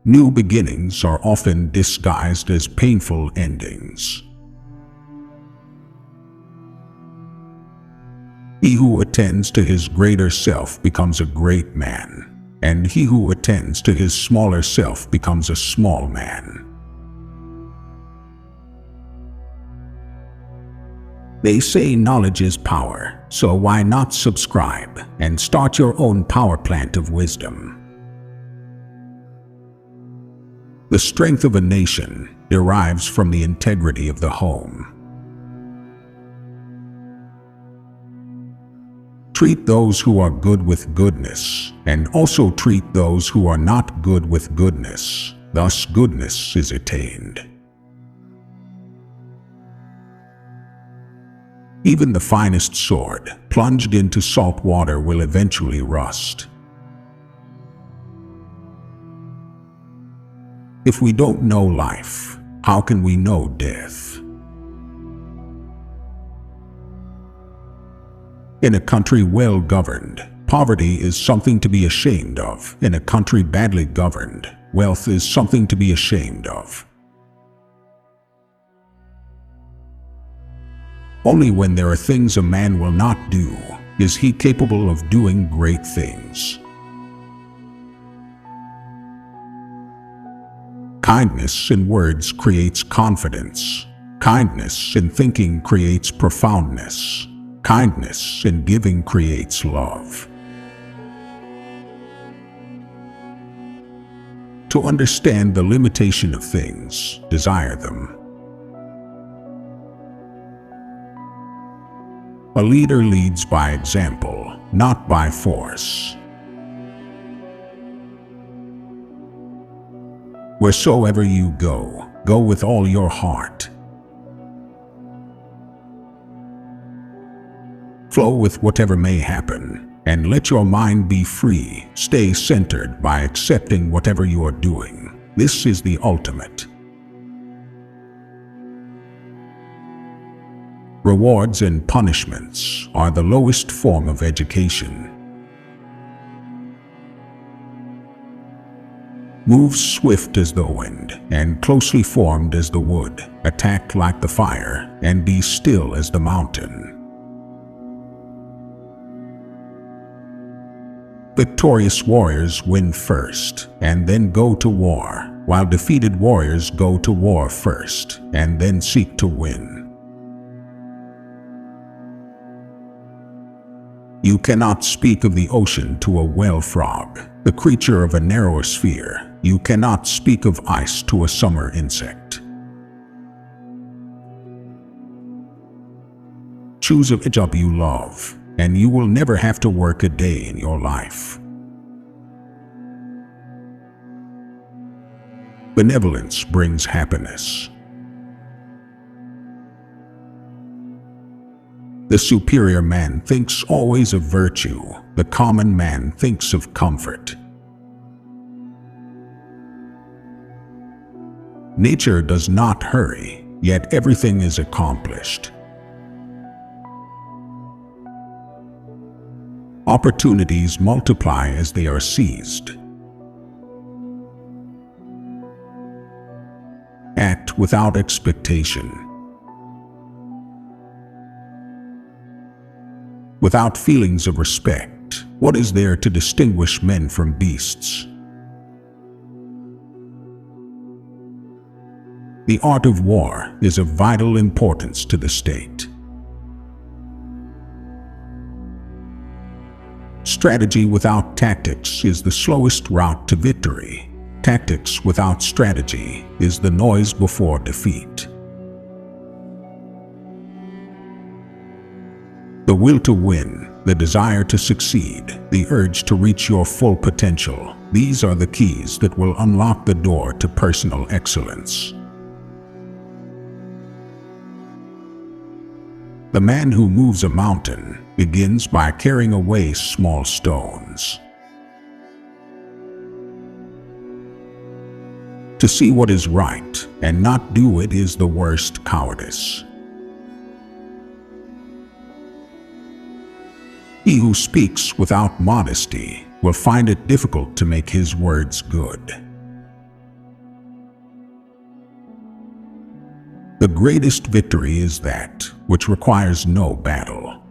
New beginnings are often disguised as painful endings. He who attends to his greater self becomes a great man, and he who attends to his smaller self becomes a small man. They say knowledge is power, so why not subscribe and start your own power plant of wisdom? The strength of a nation derives from the integrity of the home. Treat those who are good with goodness, and also treat those who are not good with goodness. Thus goodness is attained. Even the finest sword, plunged into salt water, will eventually rust. If we don't know life, how can we know death? In a country well governed, poverty is something to be ashamed of. In a country badly governed, wealth is something to be ashamed of. Only when there are things a man will not do is he capable of doing great things. Kindness in words creates confidence. Kindness in thinking creates profoundness. Kindness in giving creates love. To understand the limitation of things, desire them. A leader leads by example, not by force. Wheresoever you go, go with all your heart. Flow with whatever may happen, and let your mind be free. Stay centered by accepting whatever you are doing. This is the ultimate. Rewards and punishments are the lowest form of education. Move swift as the wind, and closely formed as the wood. Attack like the fire, and be still as the mountain. Victorious warriors win first, and then go to war, while defeated warriors go to war first, and then seek to win. You cannot speak of the ocean to a whale frog, the creature of a narrower sphere. You cannot speak of ice to a summer insect. Choose a job you love, and you will never have to work a day in your life. Benevolence brings happiness. The superior man thinks always of virtue. The common man thinks of comfort. Nature does not hurry, yet everything is accomplished. Opportunities multiply as they are seized. Act without expectation. Without feelings of respect, what is there to distinguish men from beasts? The art of war is of vital importance to the state. Strategy without tactics is the slowest route to victory. Tactics without strategy is the noise before defeat. The will to win, the desire to succeed, the urge to reach your full potential, these are the keys that will unlock the door to personal excellence. The man who moves a mountain begins by carrying away small stones. To see what is right and not do it is the worst cowardice. He who speaks without modesty will find it difficult to make his words good. The greatest victory is that which requires no battle.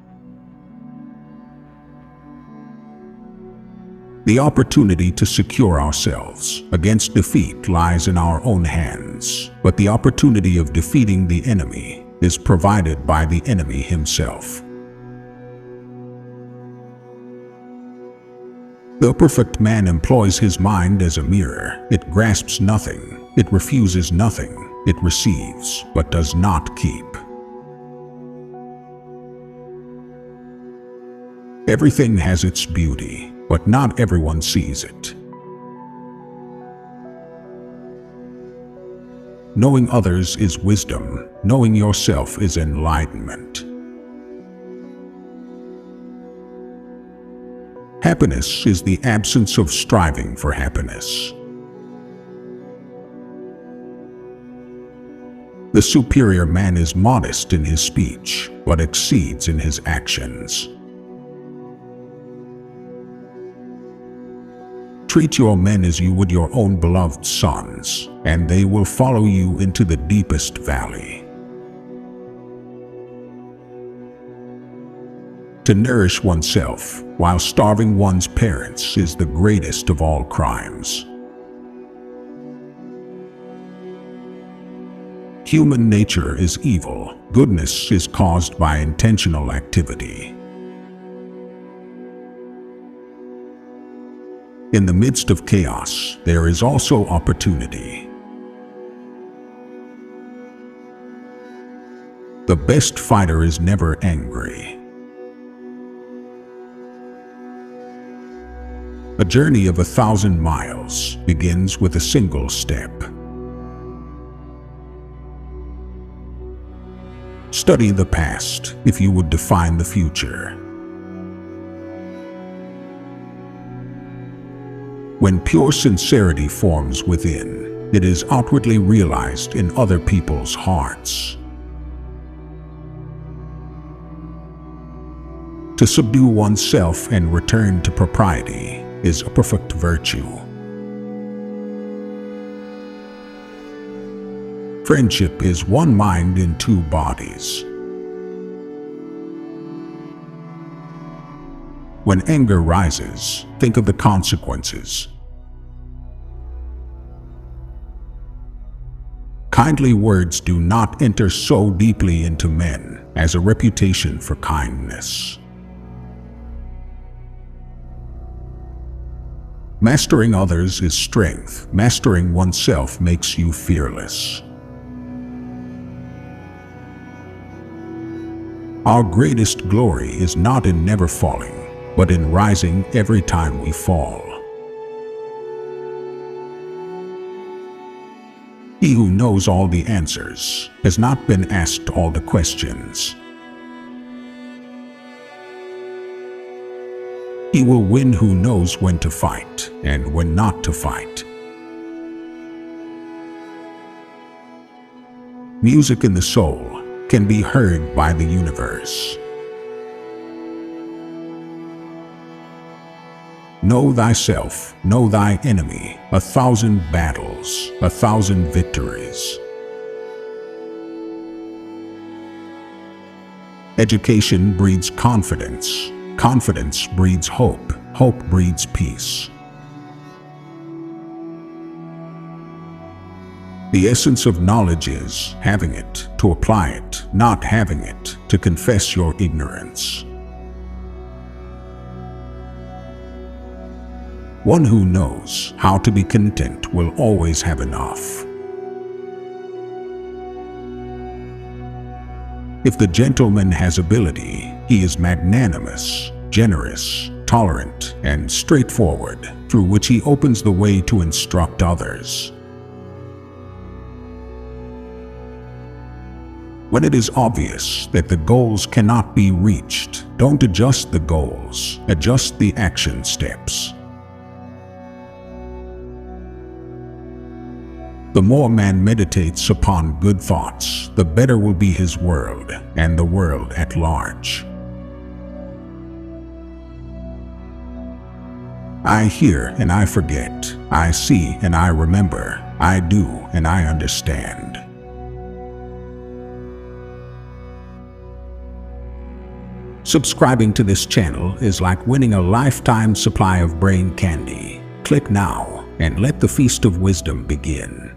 The opportunity to secure ourselves against defeat lies in our own hands, but the opportunity of defeating the enemy is provided by the enemy himself. The perfect man employs his mind as a mirror. It grasps nothing, it refuses nothing, it receives, but does not keep. Everything has its beauty, but not everyone sees it. Knowing others is wisdom. Knowing yourself is enlightenment. Happiness is the absence of striving for happiness. The superior man is modest in his speech, but exceeds in his actions. Treat your men as you would your own beloved sons, and they will follow you into the deepest valley. To nourish oneself while starving one's parents is the greatest of all crimes. Human nature is evil. Goodness is caused by intentional activity. In the midst of chaos, there is also opportunity. The best fighter is never angry. A journey of 1,000 miles begins with a single step. Study the past if you would define the future. When pure sincerity forms within, it is outwardly realized in other people's hearts. To subdue oneself and return to propriety is a perfect virtue. Friendship is one mind in two bodies. When anger rises, think of the consequences. Kindly words do not enter so deeply into men as a reputation for kindness. Mastering others is strength. Mastering oneself makes you fearless. Our greatest glory is not in never falling, but in rising every time we fall. He who knows all the answers has not been asked all the questions. He will win who knows when to fight and when not to fight. Music in the soul can be heard by the universe. Know thyself, know thy enemy, 1,000 battles, 1,000 victories. Education breeds confidence, confidence breeds hope, hope breeds peace. The essence of knowledge is having it, to apply it, not having it, to confess your ignorance. One who knows how to be content will always have enough. If the gentleman has ability, he is magnanimous, generous, tolerant, and straightforward, through which he opens the way to instruct others. When it is obvious that the goals cannot be reached, don't adjust the goals, adjust the action steps. The more man meditates upon good thoughts, the the better will be his world and the world at large. I hear and I forget, I see and I remember, I do and I understand. Subscribing to this channel is like winning a lifetime supply of brain candy. Click now and let the feast of wisdom begin.